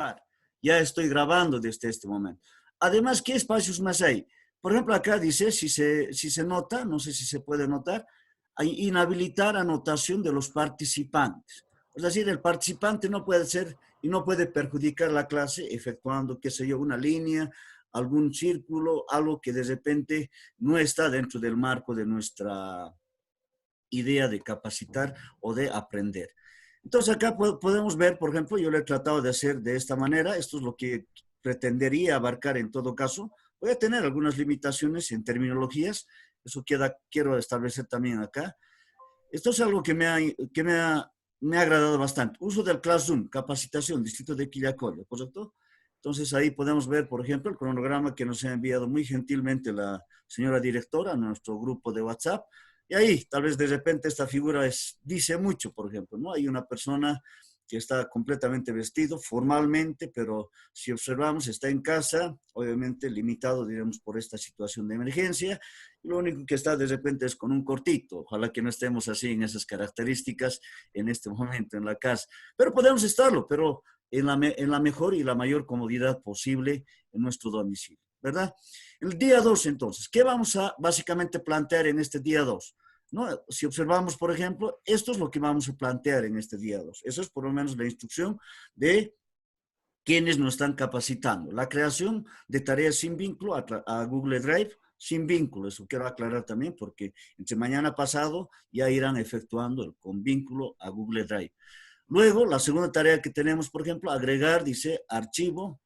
participar. Ya estoy grabando desde este momento. Además, ¿qué espacios más hay? Por ejemplo, acá dice, si se nota, no sé si se puede notar, hay inhabilitar anotación de los participantes. Es decir, el participante no puede ser y no puede perjudicar la clase efectuando, qué sé yo, una línea, algún círculo, algo que de repente no está dentro del marco de nuestra idea de capacitar o de aprender. Entonces acá podemos ver, por ejemplo, yo lo he tratado de hacer de esta manera, esto es lo que pretendería abarcar en todo caso. Voy a tener algunas limitaciones en terminologías, eso quiero establecer también acá. Esto es algo me ha agradado bastante. Uso del Classroom, capacitación, Distrito de Quillacollo, ¿correcto? Entonces ahí podemos ver, por ejemplo, el cronograma que nos ha enviado muy gentilmente la señora directora a nuestro grupo de WhatsApp. Y ahí, tal vez de repente esta figura dice mucho, por ejemplo, ¿no? Hay una persona que está completamente vestido formalmente, pero si observamos está en casa, obviamente limitado, diremos, por esta situación de emergencia, y lo único que está de repente es con un cortito. Ojalá que no estemos así en esas características en este momento en la casa, pero podemos estarlo, pero en la mejor y la mayor comodidad posible en nuestro domicilio, ¿verdad? El día 2, entonces, ¿qué vamos a básicamente plantear en este día 2? ¿No? Si observamos, por ejemplo, esto es lo que vamos a plantear en este día 2. Eso es por lo menos la instrucción de quienes nos están capacitando. La creación de tareas sin vínculo a Google Drive, sin vínculo. Eso quiero aclarar también porque entre mañana pasado ya irán efectuando el con vínculo a Google Drive. Luego, la segunda tarea que tenemos, por ejemplo, agregar, dice, archivo,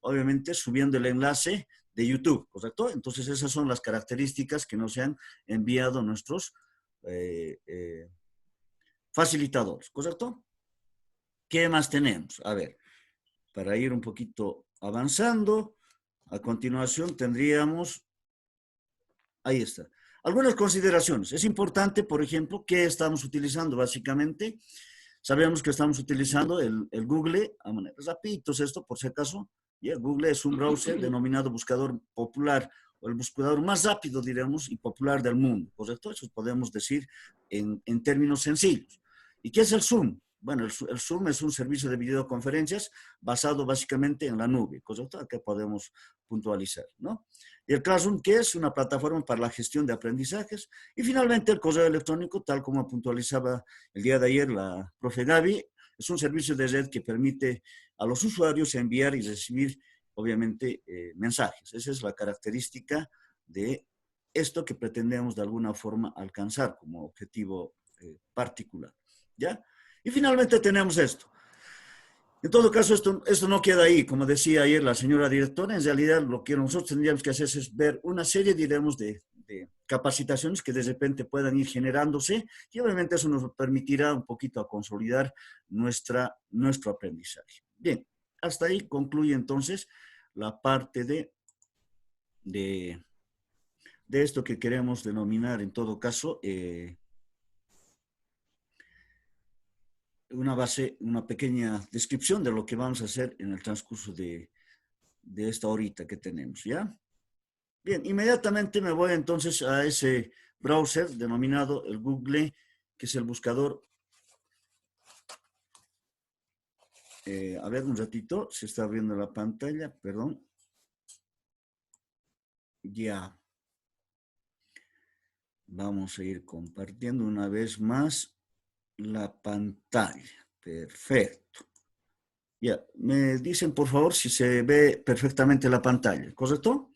obviamente subiendo el enlace de YouTube, ¿correcto? Entonces esas son las características que nos han enviado nuestros facilitadores, ¿correcto? ¿Qué más tenemos? A ver, para ir un poquito avanzando, a continuación tendríamos, ahí está, algunas consideraciones. Es importante, por ejemplo, ¿qué estamos utilizando básicamente? Sabemos que estamos utilizando el Google, a manera rapiditos esto, por si acaso. Yeah, Google es un browser denominado buscador popular, o el buscador más rápido, diremos, y popular del mundo, ¿correcto? Eso podemos decir en términos sencillos. ¿Y qué es el Zoom? Bueno, el Zoom es un servicio de videoconferencias basado básicamente en la nube, ¿correcto? Acá podemos puntualizar, ¿no? Y el Classroom, que es una plataforma para la gestión de aprendizajes. Y finalmente el correo electrónico, tal como puntualizaba el día de ayer la profe Gaby, es un servicio de red que permite a los usuarios enviar y recibir, obviamente, mensajes. Esa es la característica de esto que pretendemos de alguna forma alcanzar como objetivo particular, ¿ya? Y finalmente tenemos esto. En todo caso, esto no queda ahí. Como decía ayer la señora directora, en realidad lo que nosotros tendríamos que hacer es ver una serie, diremos, de capacitaciones que de repente puedan ir generándose y obviamente eso nos permitirá un poquito a consolidar nuestro aprendizaje. Bien, hasta ahí concluye entonces la parte de esto que queremos denominar en todo caso una pequeña descripción de lo que vamos a hacer en el transcurso de esta horita que tenemos, ¿ya? Bien, inmediatamente me voy entonces a ese browser denominado el Google, que es el buscador. A ver, un ratito, se está abriendo la pantalla, perdón. Ya. Vamos a ir compartiendo una vez más la pantalla. Perfecto. Ya, me dicen por favor si se ve perfectamente la pantalla, ¿correcto?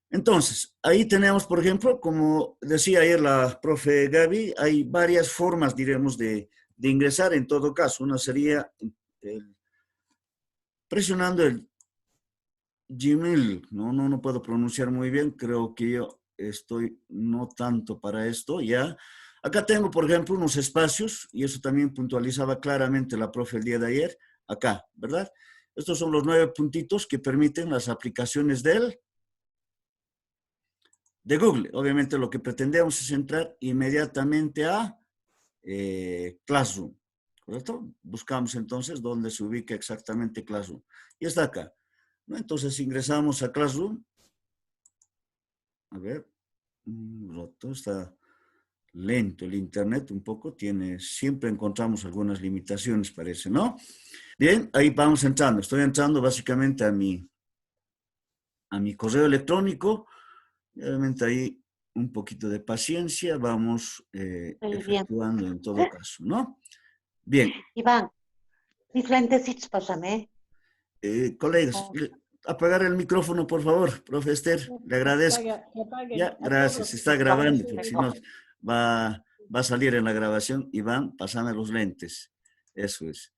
Entonces, ahí tenemos, por ejemplo, como decía ayer la profe Gaby, hay varias formas, diremos, de ingresar en todo caso. Una sería presionando el Gmail. No puedo pronunciar muy bien, creo que yo estoy no tanto para esto, ¿ya? Acá tengo, por ejemplo, unos espacios, y eso también puntualizaba claramente la profe el día de ayer, acá, ¿verdad? Estos son los 9 puntitos que permiten las aplicaciones de Google. Obviamente lo que pretendemos es entrar inmediatamente a Classroom, ¿correcto? Buscamos entonces dónde se ubica exactamente Classroom. Y está acá, ¿no? Entonces ingresamos a Classroom. A ver, roto está lento el internet un poco, siempre encontramos algunas limitaciones, parece, ¿no? Bien, ahí vamos entrando. Estoy entrando básicamente a mi correo electrónico. Obviamente ahí un poquito de paciencia, vamos Muy bien. efectuando en todo caso, ¿no? Bien, Iván, mis lentecitos, pásame. colegas, Oh, apagar el micrófono, por favor, profe Esther, le agradezco. Que apaguen Ya, a gracias, todos. se está vale, grabando, porque si tengo. no va a salir en la grabación. Iván, pasame los lentes. Eso es.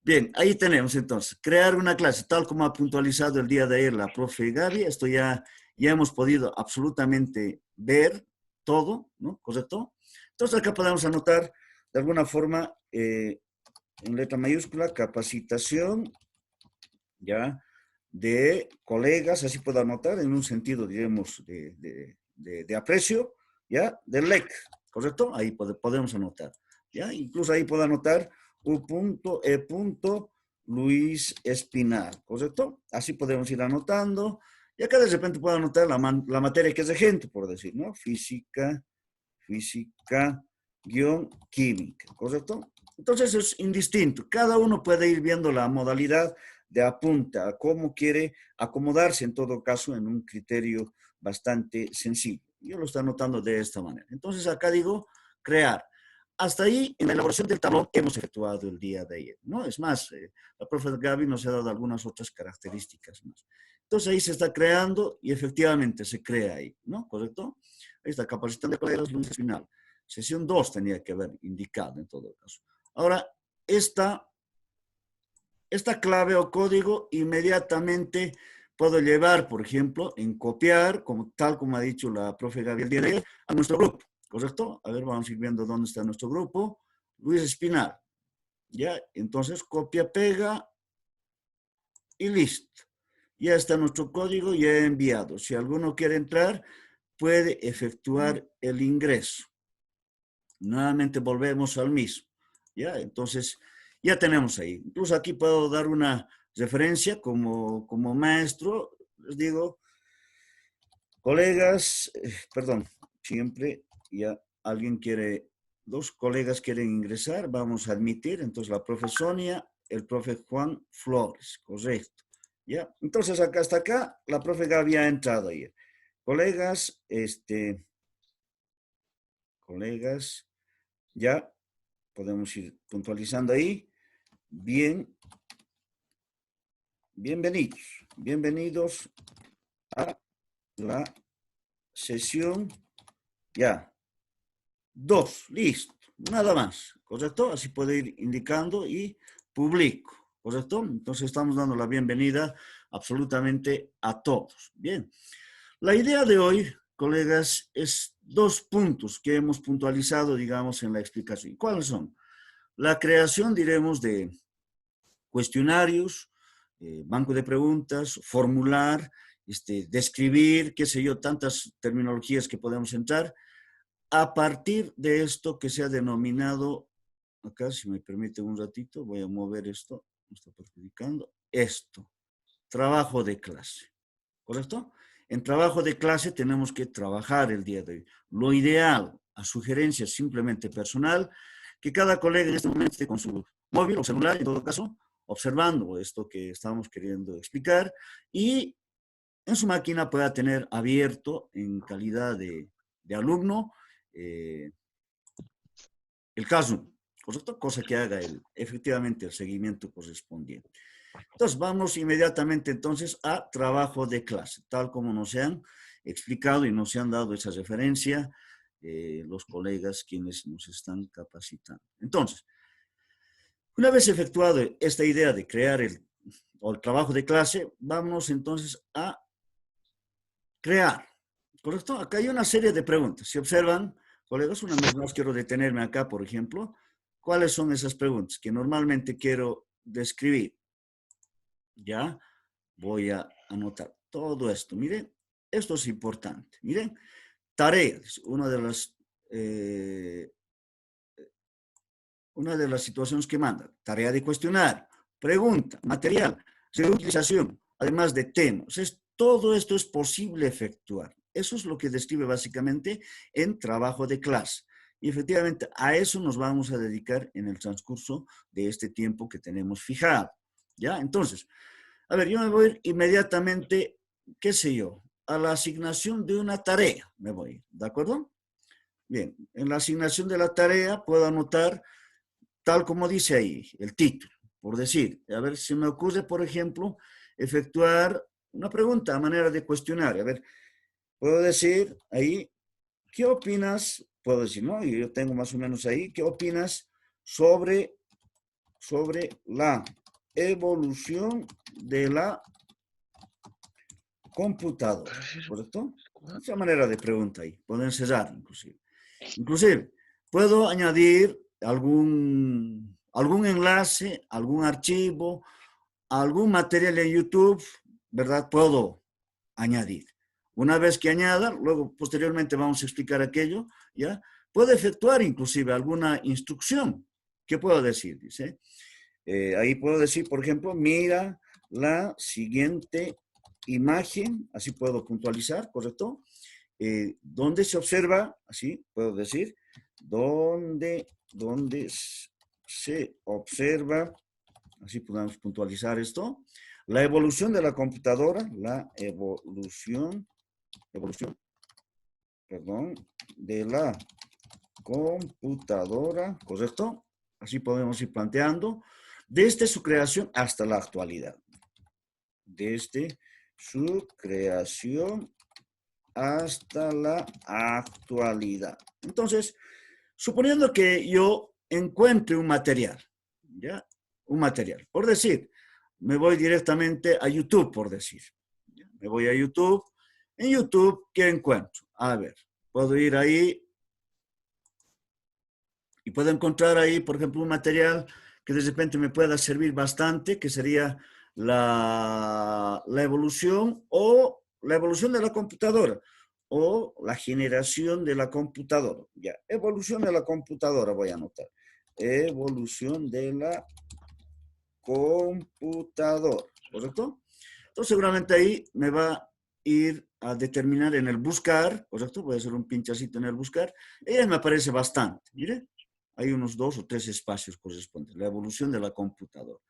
Bien, ahí tenemos entonces, crear una clase, tal como ha puntualizado el día de ayer la profe Gaby, esto ya hemos podido absolutamente ver todo, ¿no? ¿Correcto? Entonces acá podemos anotar de alguna forma en letra mayúscula, capacitación, ¿ya? De colegas, así puedo anotar en un sentido, diremos, de aprecio, ¿ya? Del LEC, ¿correcto? Ahí podemos anotar, ¿ya? Incluso ahí puedo anotar U.E. Luis Espinar, ¿correcto? Así podemos ir anotando, y acá de repente puedo anotar la materia que es de gente, por decir, ¿no? Física, guión química, ¿correcto? Entonces es indistinto. Cada uno puede ir viendo la modalidad de apunta, a cómo quiere acomodarse en todo caso en un criterio bastante sencillo. Yo lo estoy anotando de esta manera. Entonces acá digo crear. Hasta ahí, en la elaboración del tablón, hemos efectuado el día de ayer, ¿no? Es más, la profe Gaby nos ha dado algunas otras características más. Entonces ahí se está creando y efectivamente se crea ahí, ¿no? ¿Correcto? Ahí está, capacitación de colegas, lunes final. Sesión 2 tenía que haber indicado en todo caso. Ahora, esta clave o código inmediatamente puedo llevar, por ejemplo, en copiar, tal como ha dicho la profe Gabriel Díaz, a nuestro grupo, ¿correcto? A ver, vamos a ir viendo dónde está nuestro grupo. Luis Espinar, ¿ya? Entonces, copia, pega y listo. Ya está nuestro código, ya he enviado. Si alguno quiere entrar, puede efectuar el ingreso. Nuevamente volvemos al mismo, ¿ya? Entonces, ya tenemos ahí. Incluso aquí puedo dar una referencia como maestro, les digo, colegas, perdón, siempre ya alguien quiere, dos colegas quieren ingresar, vamos a admitir, entonces la profe Sonia, el profe Juan Flores, correcto, ¿ya? Entonces acá hasta acá, la profe Gaby ha entrado ayer. Colegas, colegas, ya podemos ir puntualizando ahí. Bien, bienvenidos a la sesión ya 2, listo, nada más, ¿correcto? Así puede ir indicando y publico, ¿correcto? Entonces estamos dando la bienvenida absolutamente a todos. Bien, la idea de hoy, colegas, es 2 puntos que hemos puntualizado, digamos, en la explicación. ¿Cuáles son? La creación, diremos, de cuestionarios, banco de preguntas, formular, describir, qué sé yo, tantas terminologías que podemos entrar, a partir de esto que se ha denominado, acá si me permite un ratito, voy a mover esto, me está perjudicando, esto, trabajo de clase, ¿correcto? En trabajo de clase tenemos que trabajar el día de hoy. Lo ideal, a sugerencia simplemente personal, que cada colega en este momento esté con su móvil o celular, en todo caso, observando esto que estamos queriendo explicar y en su máquina pueda tener abierto en calidad de alumno eh, el caso, ¿correcto? Cosa que haga efectivamente el seguimiento correspondiente. Entonces, vamos inmediatamente entonces a trabajo de clase, tal como nos han explicado y nos han dado esa referencia los colegas quienes nos están capacitando. Entonces, una vez efectuado esta idea de crear el trabajo de clase, vamos entonces a crear, ¿correcto? Acá hay una serie de preguntas. Si observan, colegas, una vez más quiero detenerme acá, por ejemplo, ¿cuáles son esas preguntas que normalmente quiero describir? Ya voy a anotar todo esto. Miren, esto es importante. Miren, tareas, eh, una de las situaciones que manda, tarea de cuestionar, pregunta, material, reutilización, además de temas. Todo esto es posible efectuar. Eso es lo que describe básicamente en trabajo de clase. Y efectivamente a eso nos vamos a dedicar en el transcurso de este tiempo que tenemos fijado. ¿Ya? Entonces, a ver, yo me voy a ir inmediatamente, qué sé yo, a la asignación de una tarea. Me voy, ¿de acuerdo? Bien, en la asignación de la tarea puedo anotar tal como dice ahí, el título, por decir. A ver, si me ocurre, por ejemplo, efectuar una pregunta a manera de cuestionario. A ver, puedo decir ahí, ¿qué opinas? Puedo decir, ¿no? Y yo tengo más o menos ahí, ¿qué opinas sobre la evolución de la computadora? ¿Correcto? Esa manera de pregunta ahí. Puedo encerrar, inclusive. Inclusive, puedo añadir algún enlace, algún archivo, algún material en YouTube, ¿verdad? Puedo añadir. Una vez que añada, luego posteriormente vamos a explicar aquello, ¿ya? Puedo efectuar inclusive alguna instrucción. ¿Qué puedo decir? Dice, ahí puedo decir, por ejemplo, mira la siguiente imagen, así puedo puntualizar, ¿correcto? Donde se observa, así puedo decir, donde se observa, así podemos puntualizar esto, la evolución de la computadora, evolución, perdón, de la computadora, ¿correcto? Así podemos ir planteando, desde su creación hasta la actualidad. Desde su creación hasta la actualidad. Entonces, suponiendo que yo encuentre un material, ¿ya? Un material. Por decir, me voy directamente a YouTube, por decir. ¿Ya? Me voy a YouTube. En YouTube, ¿qué encuentro? A ver, puedo ir ahí y puedo encontrar ahí, por ejemplo, un material que de repente me pueda servir bastante, que sería la evolución o la evolución de la computadora o la generación de la computadora. Ya, evolución de la computadora voy a anotar. Evolución de la computadora, ¿correcto? Entonces seguramente ahí me va a ir a determinar en el buscar, ¿correcto? Voy a hacer un pinchacito en el buscar. Y ahí me aparece bastante, mire. Hay unos 2 o 3 espacios correspondientes. La evolución de la computadora.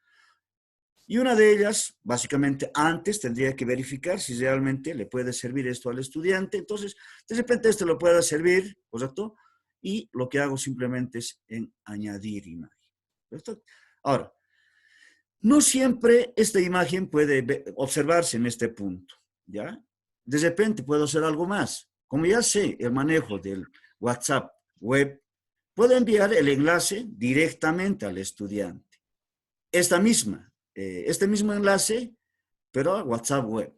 Y una de ellas, básicamente, antes tendría que verificar si realmente le puede servir esto al estudiante. Entonces, de repente esto lo pueda servir, ¿correcto? Y lo que hago simplemente es en añadir imagen. ¿Correcto? Ahora, no siempre esta imagen puede observarse en este punto, ¿ya? De repente puedo hacer algo más. Como ya sé el manejo del WhatsApp web, puedo enviar el enlace directamente al estudiante. Este mismo enlace, pero a WhatsApp web.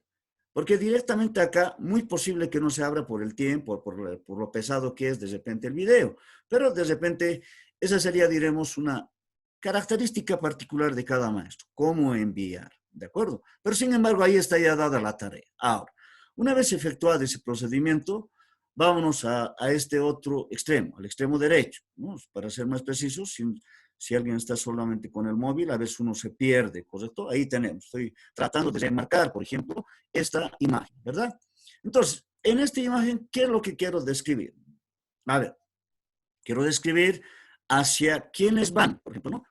Porque directamente acá, muy posible que no se abra por el tiempo, por lo pesado que es de repente el video. Pero de repente, esa sería, diremos, una característica particular de cada maestro, cómo enviar, ¿de acuerdo? Pero sin embargo, ahí está ya dada la tarea. Ahora, una vez efectuado ese procedimiento, vámonos a este otro extremo, al extremo derecho, ¿no? Para ser más precisos, si alguien está solamente con el móvil, a veces uno se pierde, ¿correcto? Ahí tenemos, estoy tratando de remarcar, por ejemplo, esta imagen, ¿verdad? Entonces, en esta imagen, ¿qué es lo que quiero describir? A ver, quiero describir hacia quiénes van, por ejemplo, ¿no?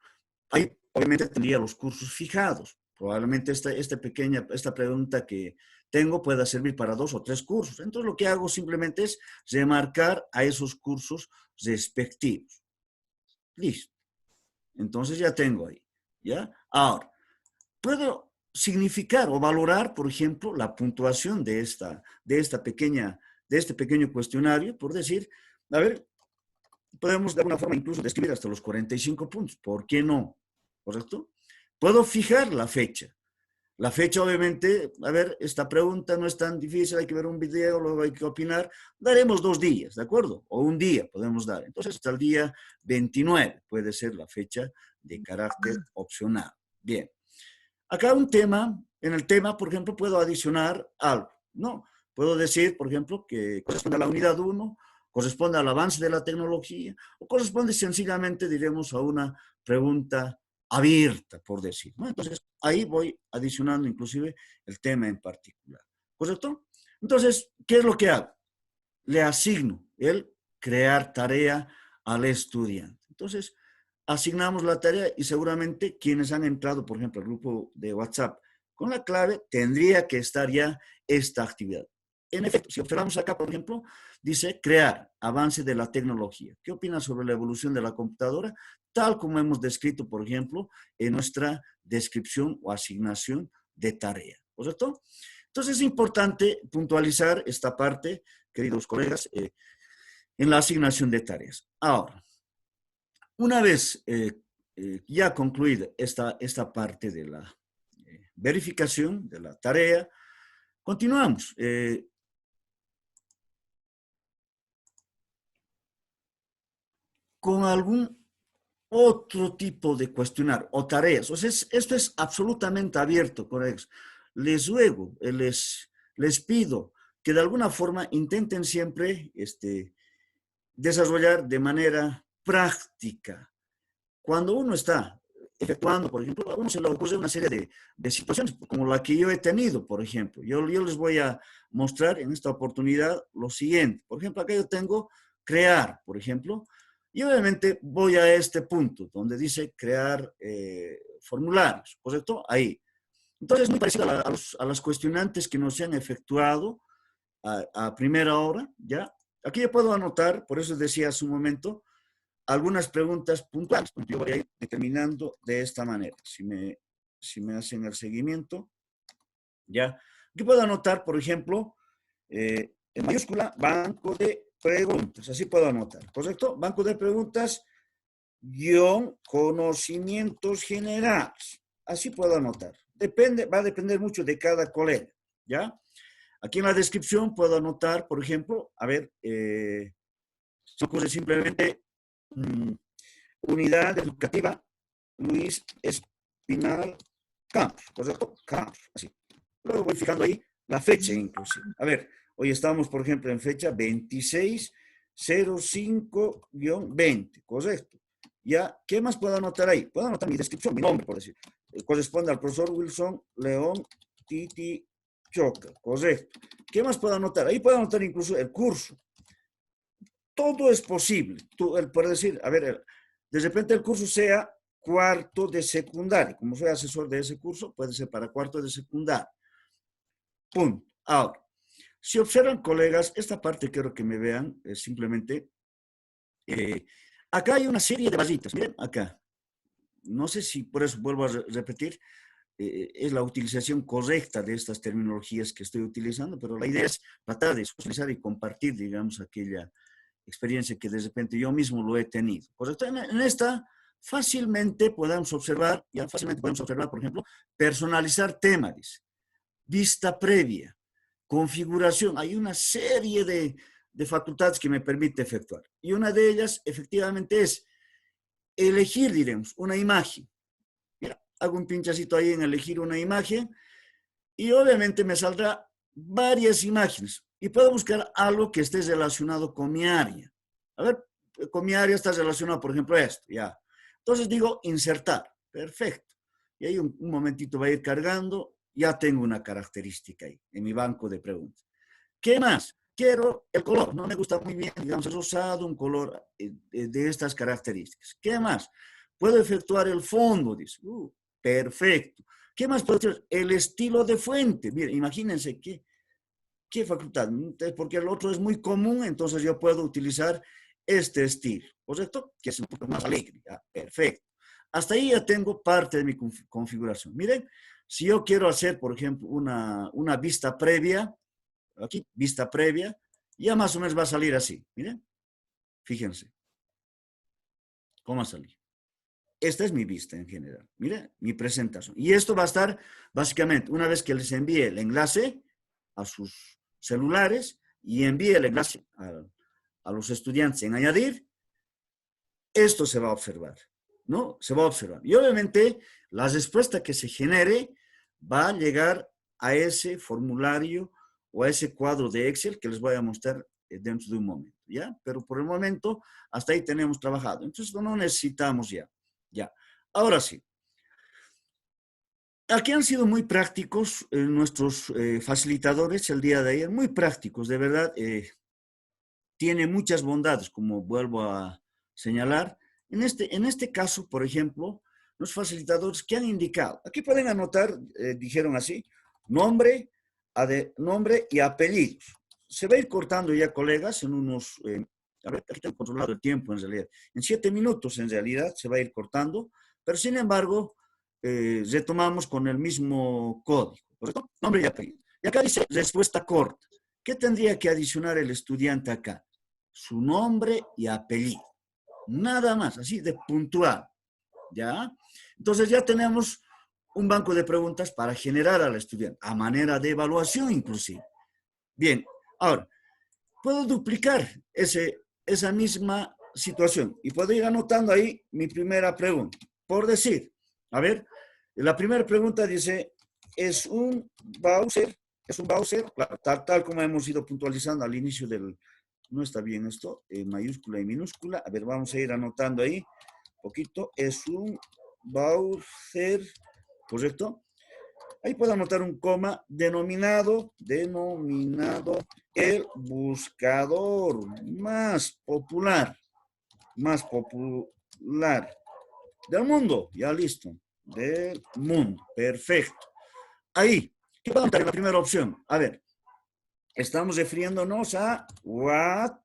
Ahí obviamente tendría los cursos fijados. Probablemente esta pregunta que tengo pueda servir para 2 o 3 cursos. Entonces lo que hago simplemente es remarcar a esos cursos respectivos. Listo. Entonces ya tengo ahí. ¿Ya? Ahora, puedo significar o valorar, por ejemplo, la puntuación de este pequeño cuestionario, por decir, a ver, podemos de alguna forma incluso describir hasta los 45 puntos. ¿Por qué no? ¿Correcto? Puedo fijar la fecha. La fecha, obviamente, a ver, esta pregunta no es tan difícil, hay que ver un video, luego hay que opinar. Daremos 2 días, ¿de acuerdo? O un día podemos dar. Entonces, hasta el día 29 puede ser la fecha de carácter opcional. Bien. Acá en el tema, por ejemplo, puedo adicionar algo, ¿no? Puedo decir, por ejemplo, que corresponde a la unidad 1, corresponde al avance de la tecnología, o corresponde sencillamente, diremos, a una pregunta abierta, por decir, ¿no? Entonces, ahí voy adicionando inclusive el tema en particular, ¿correcto? Entonces, ¿qué es lo que hago? Le asigno el crear tarea al estudiante. Entonces, asignamos la tarea y seguramente quienes han entrado, por ejemplo, al grupo de WhatsApp con la clave, tendría que estar ya esta actividad. En efecto, si observamos acá, por ejemplo, dice crear avance de la tecnología. ¿Qué opinas sobre la evolución de la computadora? Tal como hemos descrito, por ejemplo, en nuestra descripción o asignación de tarea. ¿Correcto? Entonces es importante puntualizar esta parte, queridos colegas, en la asignación de tareas. Ahora, una vez ya concluida esta parte de la verificación de la tarea, continuamos. Con algún otro tipo de cuestionario o tareas. O sea, esto es absolutamente abierto, colegas. Les ruego, les pido que de alguna forma intenten siempre desarrollar de manera práctica. Cuando uno está efectuando, por ejemplo, a uno se le ocurre una serie de situaciones, como la que yo he tenido, por ejemplo. Yo les voy a mostrar en esta oportunidad lo siguiente. Por ejemplo, acá yo tengo crear, por ejemplo, y obviamente voy a este punto donde dice crear formularios, ¿correcto? Ahí. Entonces es muy parecido a las cuestionantes que nos se han efectuado a primera hora, ¿ya? Aquí yo puedo anotar, por eso decía hace un momento, algunas preguntas puntuales. Yo voy a ir determinando de esta manera. Si me hacen el seguimiento, ¿ya? Aquí puedo anotar, por ejemplo, en mayúscula, banco de preguntas. Así puedo anotar, ¿correcto? Banco de preguntas, guión, conocimientos generales. Así puedo anotar. Va a depender mucho de cada colega, ¿ya? Aquí en la descripción puedo anotar, por ejemplo, a ver, son cosas simplemente unidad educativa Luis Espinal Campos, ¿correcto? Campos, así. Luego voy fijando ahí la fecha inclusive. A ver, hoy estamos, por ejemplo, en fecha 26/05-20, ¿correcto? Ya, ¿qué más puedo anotar ahí? Puedo anotar mi descripción, mi nombre, por decir. Corresponde al profesor Wilson León Titi Choca, correcto. ¿Qué más puedo anotar? Ahí puedo anotar incluso el curso. Todo es posible. Por decir, a ver, de repente el curso sea cuarto de secundaria. Como soy asesor de ese curso, puede ser para cuarto de secundaria. Punto. Ahora, si observan, colegas, esta parte quiero que me vean, es simplemente, acá hay una serie de barritas, miren, acá. No sé si por eso vuelvo a repetir, es la utilización correcta de estas terminologías que estoy utilizando, pero la idea es tratar de socializar y compartir, digamos, aquella experiencia que de repente yo mismo lo he tenido. ¿Correcto? En esta fácilmente podemos observar, por ejemplo, personalizar temas, vista previa, configuración. Hay una serie de facultades que me permite efectuar. Y una de ellas, efectivamente, es elegir, diremos, una imagen. Mira, hago un pinchacito ahí en elegir una imagen y obviamente me saldrá varias imágenes y puedo buscar algo que esté relacionado con mi área. A ver, con mi área está relacionado, por ejemplo, esto, ya. Entonces digo insertar, perfecto. Y ahí un momentito va a ir cargando, ya tengo una característica ahí en mi banco de preguntas. ¿Qué más? Quiero el color, no me gusta muy bien, digamos, es rosado, un color de estas características. ¿Qué más? Puedo efectuar el fondo, dice. Perfecto. ¿Qué más puedo hacer? El estilo de fuente. Miren, imagínense qué facultad, porque el otro es muy común, entonces yo puedo utilizar este estilo, ¿correcto? Que es un poco más alegre. Perfecto. Hasta ahí ya tengo parte de mi configuración. Miren, si yo quiero hacer, por ejemplo, una vista previa, aquí, vista previa, ya más o menos va a salir así. Miren, fíjense cómo va a salir. Esta es mi vista en general. Mire, mi presentación. Y esto va a estar, básicamente, una vez que les envíe el enlace a sus celulares y envíe el enlace a los estudiantes en añadir, esto se va a observar, ¿no? Se va a observar. Y obviamente, la respuesta que se genere va a llegar a ese formulario o a ese cuadro de Excel que les voy a mostrar dentro de un momento, ¿ya? Pero por el momento, hasta ahí tenemos trabajado. Entonces, no necesitamos ya. Ya. Ahora sí. Aquí han sido muy prácticos nuestros facilitadores el día de ayer, muy prácticos, de verdad. Tiene muchas bondades, como vuelvo a señalar. En este caso, por ejemplo, los facilitadores que han indicado, aquí pueden anotar, dijeron así, nombre, nombre y apellidos. Se va a ir cortando ya, colegas, en unos, a ver, aquí tengo controlado el tiempo en realidad, en 7 minutos en realidad se va a ir cortando, pero sin embargo, retomamos con el mismo código, ¿correcto? Nombre y apellido. Y acá dice respuesta corta. ¿Qué tendría que adicionar el estudiante acá? Su nombre y apellido. Nada más, así de puntual. ¿Ya? Entonces ya tenemos un banco de preguntas para generar al estudiante, a manera de evaluación inclusive. Bien, ahora, puedo duplicar esa misma situación y puedo ir anotando ahí mi primera pregunta. Por decir, a ver, la primera pregunta dice, ¿es un browser? ¿Es un browser? Claro, tal como hemos ido puntualizando al inicio del... No está bien esto, mayúscula y minúscula. A ver, vamos a ir anotando ahí poquito. Es un browser, ¿correcto? Ahí puedo anotar un coma, denominado el buscador más popular del mundo. Ya listo, del mundo, perfecto. Ahí, ¿qué puedo anotar en la primera opción? A ver, estamos refiriéndonos a WhatsApp,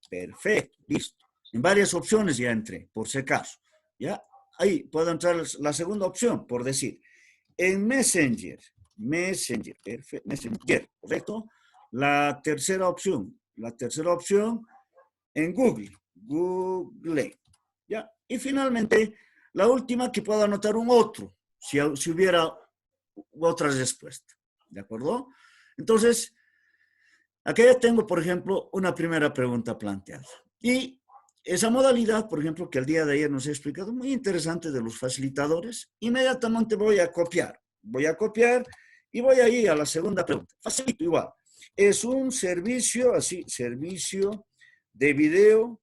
perfecto, listo. En varias opciones ya entré, por si acaso. ¿Ya? Ahí puedo entrar la segunda opción, por decir, en Messenger, ¿correcto? La tercera opción en Google, ¿ya? Y finalmente, la última que puedo anotar un otro, si hubiera otra respuesta, ¿de acuerdo? Entonces, acá ya tengo, por ejemplo, una primera pregunta planteada. Y esa modalidad, por ejemplo, que el día de ayer nos he explicado, muy interesante de los facilitadores, inmediatamente voy a copiar. Voy a copiar y voy a ir a la segunda pregunta. Facilito igual. Es un servicio, así, servicio de video,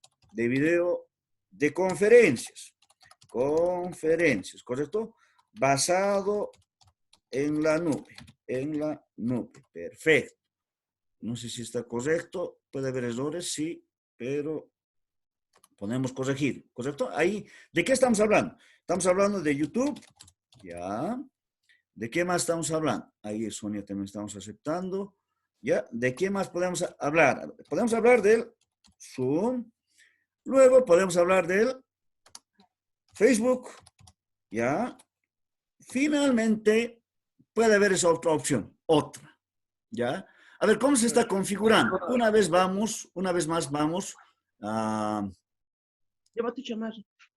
de conferencias. Conferencias, ¿correcto? Basado en la nube, perfecto. No sé si está correcto, puede haber errores, sí, pero podemos corregir, ¿correcto? Ahí, ¿de qué estamos hablando? Estamos hablando de YouTube, ya. ¿De qué más estamos hablando? Ahí, Sonia, también estamos aceptando, ya. ¿De qué más podemos hablar? Podemos hablar del Zoom, luego podemos hablar del Facebook, ya. Finalmente, puede haber esa otra opción, otra, ¿ya? A ver, ¿cómo se está configurando? Una vez más vamos a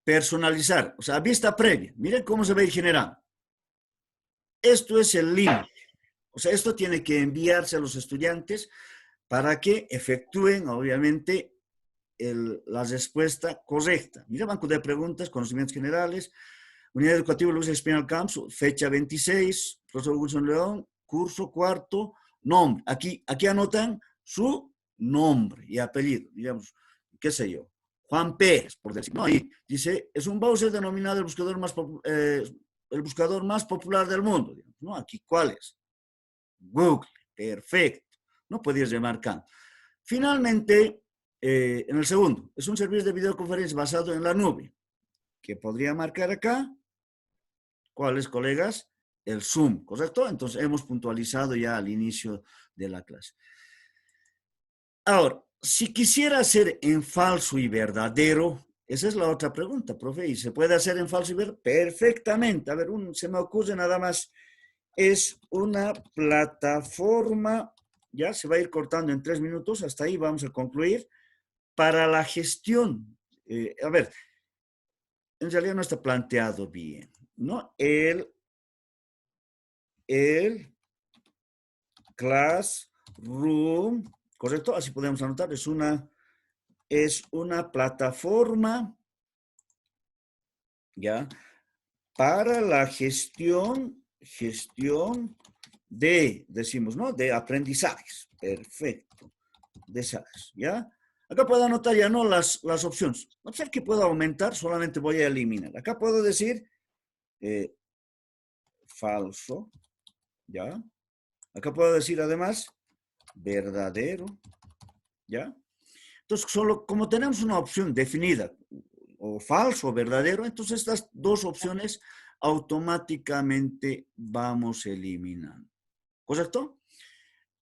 personalizar, o sea, a vista previa. Miren cómo se va a ir generando. Esto es el link. O sea, esto tiene que enviarse a los estudiantes para que efectúen, obviamente, la respuesta correcta. Mira, banco de preguntas, conocimientos generales, unidad educativa Luis Espinal Camps, fecha 26, profesor Wilson León, curso cuarto, nombre. Aquí anotan su nombre y apellido, digamos, qué sé yo, Juan Pérez, por decir. No, ahí dice, es un browser denominado el buscador más popular del mundo. Digamos, ¿no? Aquí, ¿cuál es? Google, perfecto. No podías remarcar. Finalmente, en el segundo, es un servicio de videoconferencia basado en la nube. ¿Qué podría marcar acá? ¿Cuál es, colegas? El Zoom, ¿correcto? Entonces, hemos puntualizado ya al inicio de la clase. Ahora, si quisiera hacer en falso y verdadero, esa es la otra pregunta, profe, ¿y se puede hacer en falso y verdadero? Perfectamente. A ver, se me ocurre nada más, es una plataforma, ya se va a ir cortando en 3 minutos, hasta ahí vamos a concluir, para la gestión. A ver, en realidad no está planteado bien, ¿no? El Classroom, ¿correcto? Así podemos anotar, es una plataforma, ¿ya? Para la gestión decimos, ¿no? De aprendizajes. Perfecto. De esas, ¿ya? Acá puedo anotar ya no las opciones. No sé que puedo aumentar, solamente voy a eliminar. Acá puedo decir falso, ¿ya? Acá puedo decir además verdadero, ¿ya? Entonces, solo como tenemos una opción definida, o falso o verdadero, entonces estas dos opciones automáticamente vamos eliminando. ¿Correcto?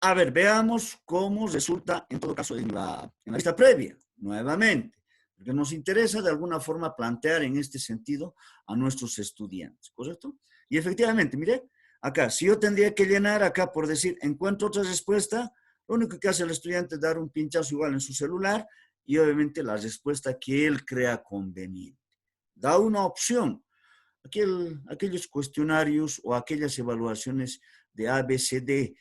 A ver, veamos cómo resulta en todo caso en la vista previa, nuevamente, porque nos interesa de alguna forma plantear en este sentido a nuestros estudiantes, ¿correcto? Y efectivamente, mire, acá, si yo tendría que llenar acá por decir, encuentro otra respuesta, lo único que hace el estudiante es dar un pinchazo igual en su celular y obviamente la respuesta que él crea conveniente. Da una opción. Aquellos cuestionarios o aquellas evaluaciones de ABCD,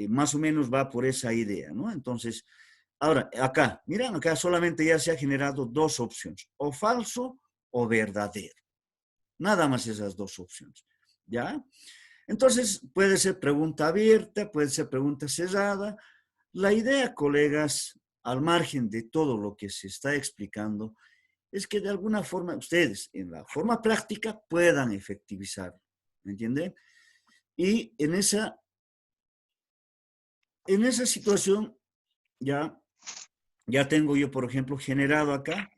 más o menos va por esa idea, ¿no? Entonces, ahora, acá, miren, acá solamente ya se ha generado dos opciones, o falso o verdadero. Nada más esas dos opciones, ¿ya? Entonces, puede ser pregunta abierta, puede ser pregunta cerrada. La idea, colegas, al margen de todo lo que se está explicando, es que de alguna forma ustedes en la forma práctica puedan efectivizar, ¿me entienden? Y en esa situación ya, ya tengo yo, por ejemplo, generado acá.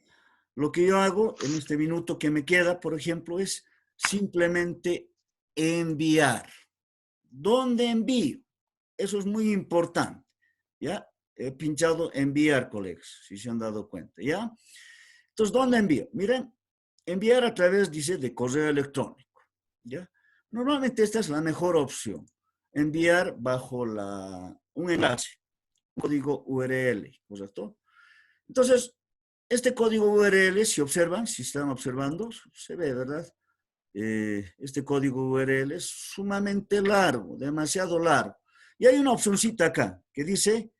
Lo que yo hago en este minuto que me queda, por ejemplo, es simplemente enviar. ¿Dónde envío? Eso es muy importante, ¿ya? He pinchado enviar, colegas, si se han dado cuenta, ¿ya? Entonces, ¿dónde envío? Miren, enviar a través, dice, de correo electrónico, ¿ya? Normalmente esta es la mejor opción. Enviar bajo un enlace, un código URL, ¿correcto? Entonces, este código URL, si observan, si están observando, se ve, ¿verdad? Este código URL es sumamente largo, demasiado largo. Y hay una opcióncita acá que dice,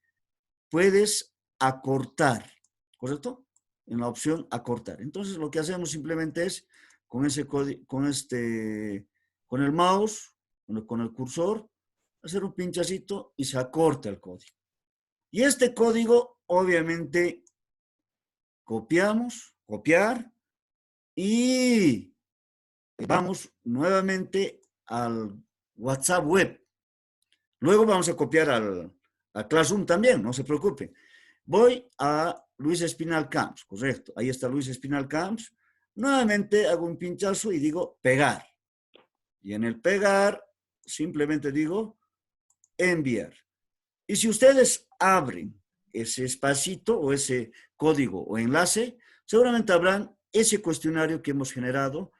puedes acortar, ¿correcto? En la opción acortar. Entonces, lo que hacemos simplemente es, con ese código, con el mouse, con el cursor, hacer un pinchacito y se acorta el código. Y este código, obviamente, copiamos, copiar, y vamos nuevamente al WhatsApp web. Luego vamos a copiar a Classroom también, no se preocupen. Voy a Luis Espinal Camps, correcto. Ahí está Luis Espinal Camps. Nuevamente hago un pinchazo y digo pegar. Y en el pegar simplemente digo enviar. Y si ustedes abren ese espacito o ese código o enlace, seguramente habrán ese cuestionario que hemos generado